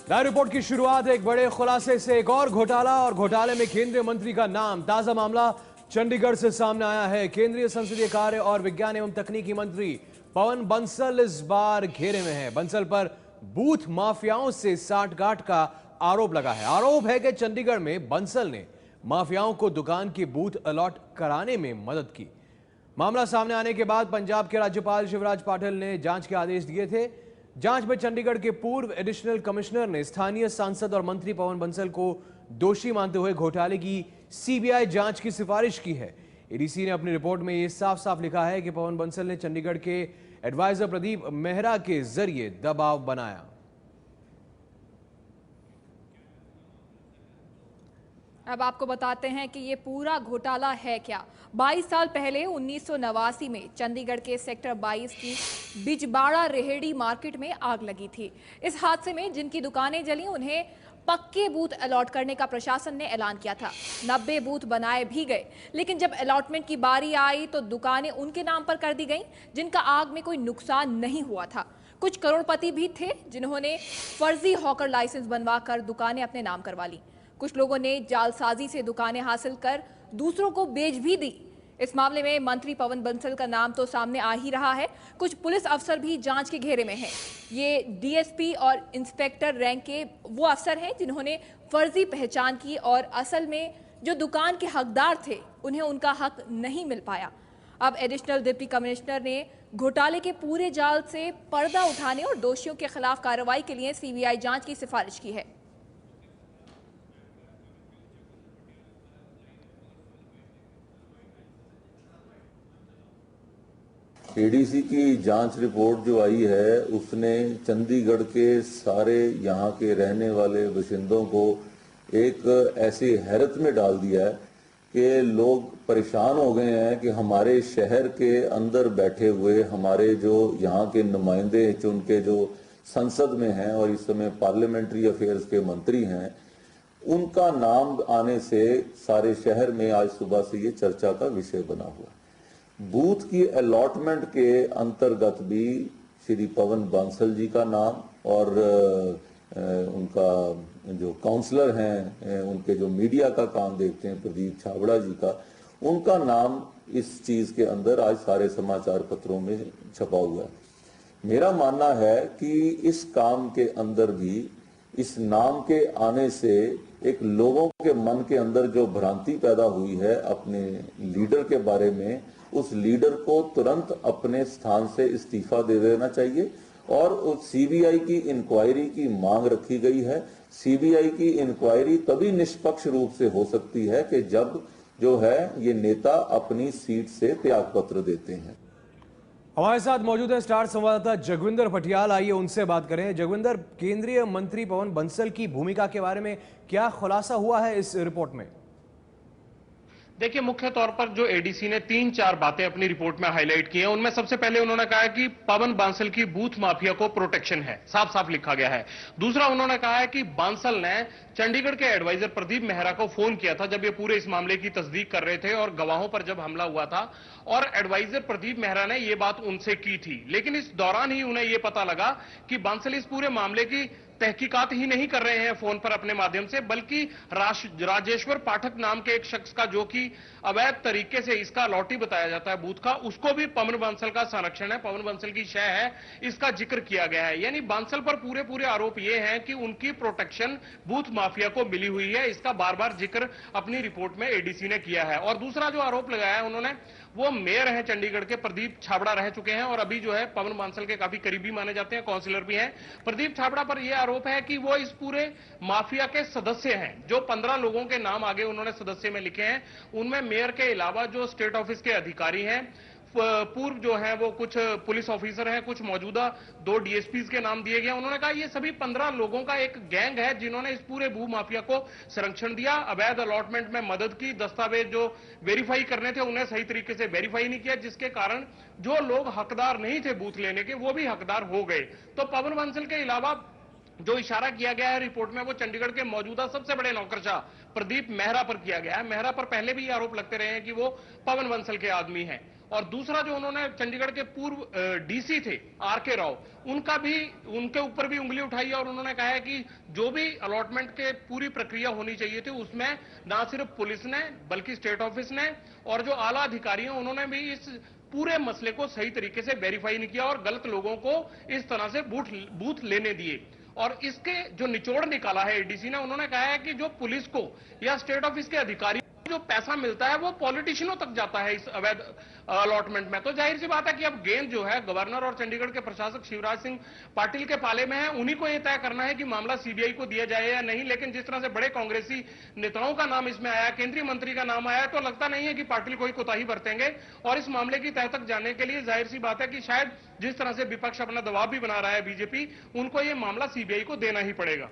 नई रिपोर्ट की शुरुआत एक बड़े खुलासे से। एक और घोटाला और घोटाले में केंद्रीय मंत्री का नाम। ताजा मामला चंडीगढ़ से सामने आया है। केंद्रीय संसदीय कार्य और विज्ञान एवं तकनीकी मंत्री पवन बंसल इस बार घेरे में है। बंसल पर बूथ माफियाओं से साठगांठ का आरोप लगा है। आरोप है कि चंडीगढ़ में बंसल ने माफियाओं को दुकान के बूथ अलॉट कराने में मदद की। मामला सामने आने के बाद पंजाब के राज्यपाल शिवराज पाटिल ने जांच के आदेश दिए थे। जांच में चंडीगढ़ के पूर्व एडिशनल कमिश्नर ने स्थानीय सांसद और मंत्री पवन बंसल को दोषी मानते हुए घोटाले की सीबीआई जांच की सिफारिश की है। एडीसी ने अपनी रिपोर्ट में यह साफ साफ लिखा है कि पवन बंसल ने चंडीगढ़ के एडवाइजर प्रदीप मेहरा के जरिए दबाव बनाया। अब आपको बताते हैं कि ये पूरा घोटाला है क्या। 22 साल पहले 1989 में चंडीगढ़ के सेक्टर 22 की बिजबाड़ा रेहड़ी मार्केट में आग लगी थी। इस हादसे में जिनकी दुकानें जली उन्हें पक्के बूथ अलॉट करने का प्रशासन ने ऐलान किया था। 90 बूथ बनाए भी गए, लेकिन जब अलॉटमेंट की बारी आई तो दुकानें उनके नाम पर कर दी गईं जिनका आग में कोई नुकसान नहीं हुआ था। कुछ करोड़पति भी थे जिन्होंने फर्जी हॉकर लाइसेंस बनवा कर दुकानें अपने नाम करवा ली। कुछ लोगों ने जालसाजी से दुकानें हासिल कर दूसरों को बेच भी दी। इस मामले में मंत्री पवन बंसल का नाम तो सामने आ ही रहा है। कुछ पुलिस अफसर भी जांच के घेरे में हैं। ये डीएसपी और इंस्पेक्टर रैंक के वो अफसर हैं जिन्होंने फर्जी पहचान की और असल में जो दुकान के हकदार थे उन्हें उनका हक नहीं मिल पाया। अब एडिशनल डिप्टी कमिश्नर ने घोटाले के पूरे जाल से पर्दा उठाने और दोषियों के खिलाफ कार्रवाई के लिए सीबीआई जांच की सिफारिश की है। एडीसी की जांच रिपोर्ट जो आई है उसने चंडीगढ़ के सारे यहाँ के रहने वाले बाशिंदों को एक ऐसी हैरत में डाल दिया है कि लोग परेशान हो गए हैं कि हमारे शहर के अंदर बैठे हुए हमारे जो यहाँ के नुमाइंदे चुन के जो संसद में हैं और इस समय पार्लियामेंट्री अफेयर्स के मंत्री हैं, उनका नाम आने से सारे शहर में आज सुबह से ये चर्चा का विषय बना हुआ है। बूथ की अलॉटमेंट के अंतर्गत भी श्री पवन बंसल जी का नाम और उनका जो काउंसलर हैं, उनके जो मीडिया का काम देखते हैं प्रदीप छाबड़ा जी का, उनका नाम इस चीज के अंदर आज सारे समाचार पत्रों में छपा हुआ है। मेरा मानना है कि इस काम के अंदर भी इस नाम के आने से एक लोगों के मन के अंदर जो भ्रांति पैदा हुई है अपने लीडर के बारे में, उस लीडर को तुरंत अपने स्थान से इस्तीफा दे देना चाहिए और उस सीबीआई की इंक्वायरी की मांग रखी गई है। सीबीआई की इंक्वायरी तभी निष्पक्ष रूप से हो सकती है कि जब जो है ये नेता अपनी सीट से त्यागपत्र देते हैं। हमारे साथ मौजूद है स्टार संवाददाता जगविंदर पटियाल। आइए उनसे बात करें। जगविंदर, केंद्रीय मंत्री पवन बंसल की भूमिका के बारे में क्या खुलासा हुआ है इस रिपोर्ट में? देखिए, मुख्य तौर पर जो एडीसी ने 3-4 बातें अपनी रिपोर्ट में हाईलाइट की हैं, उनमें सबसे पहले उन्होंने कहा कि पवन बांसल की बूथ माफिया को प्रोटेक्शन है, साफ साफ लिखा गया है। दूसरा, उन्होंने कहा है कि बांसल ने चंडीगढ़ के एडवाइजर प्रदीप मेहरा को फोन किया था जब ये पूरे इस मामले की तस्दीक कर रहे थे और गवाहों पर जब हमला हुआ था, और एडवाइजर प्रदीप मेहरा ने ये बात उनसे की थी। लेकिन इस दौरान ही उन्हें यह पता लगा कि बांसल इस पूरे मामले की तहकीकात ही नहीं कर रहे हैं फोन पर अपने माध्यम से, बल्कि राजेश्वर पाठक नाम के एक शख्स का, जो कि अवैध तरीके से इसका लॉटी बताया जाता है बूथ का, उसको भी पवन बंसल का संरक्षण है, पवन बंसल की शय है, इसका जिक्र किया गया है। यानी बंसल पर पूरे आरोप ये हैं कि उनकी प्रोटेक्शन बूथ माफिया को मिली हुई है। इसका बार बार जिक्र अपनी रिपोर्ट में एडीसी ने किया है। और दूसरा जो आरोप लगाया है उन्होंने, वो मेयर हैं चंडीगढ़ के, प्रदीप छाबड़ा रह चुके हैं और अभी जो है पवन बंसल के काफी करीबी माने जाते हैं, काउंसिलर भी हैं। प्रदीप छाबड़ा पर यह आरोप है कि वो इस पूरे माफिया के सदस्य हैं। जो 15 लोगों के नाम आगे उन्होंने सदस्य में लिखे हैं, उनमें मेयर के अलावा जो स्टेट ऑफिस के अधिकारी हैं, पूर्व जो है वो कुछ पुलिस ऑफिसर हैं, कुछ मौजूदा 2 डीएसपीज के नाम दिए गए। उन्होंने कहा ये सभी 15 लोगों का एक गैंग है जिन्होंने इस पूरे भू माफिया को संरक्षण दिया, अवैध अलॉटमेंट में मदद की, दस्तावेज जो वेरीफाई करने थे उन्हें सही तरीके से वेरीफाई नहीं किया, जिसके कारण जो लोग हकदार नहीं थे बूथ लेने के वो भी हकदार हो गए। तो पवन बंसल के अलावा जो इशारा किया गया है रिपोर्ट में, वो चंडीगढ़ के मौजूदा सबसे बड़े नौकरशाह प्रदीप मेहरा पर किया गया है। मेहरा पर पहले भी ये आरोप लगते रहे हैं कि वो पवन बंसल के आदमी हैं। और दूसरा जो उन्होंने चंडीगढ़ के पूर्व डीसी थे आर.के. राव, उनके ऊपर भी उंगली उठाई है और उन्होंने कहा है कि जो भी अलॉटमेंट के पूरी प्रक्रिया होनी चाहिए थी उसमें ना सिर्फ पुलिस ने बल्कि स्टेट ऑफिस ने और जो आला अधिकारी हैं उन्होंने भी इस पूरे मसले को सही तरीके से वेरीफाई नहीं किया और गलत लोगों को इस तरह से बूथ लेने दिए। और इसके जो निचोड़ निकाला है एडीसी ने, उन्होंने कहा है कि जो पुलिस को या स्टेट ऑफिस के अधिकारी जो पैसा मिलता है वो पॉलिटिशियनों तक जाता है इस अवैध अलॉटमेंट में। तो जाहिर सी बात है कि अब गेंद जो है गवर्नर और चंडीगढ़ के प्रशासक शिवराज सिंह पाटिल के पाले में है। उन्हीं को यह तय करना है कि मामला सीबीआई को दिया जाए या नहीं। लेकिन जिस तरह से बड़े कांग्रेसी नेताओं का नाम इसमें आया, केंद्रीय मंत्री का नाम आया, तो लगता नहीं है कि पाटिल कोई कोताही बरतेंगे। और इस मामले की तह तक जाने के लिए जाहिर सी बात है कि शायद जिस तरह से विपक्ष अपना दबाव भी बना रहा है बीजेपी, उनको यह मामला सीबीआई को देना ही पड़ेगा।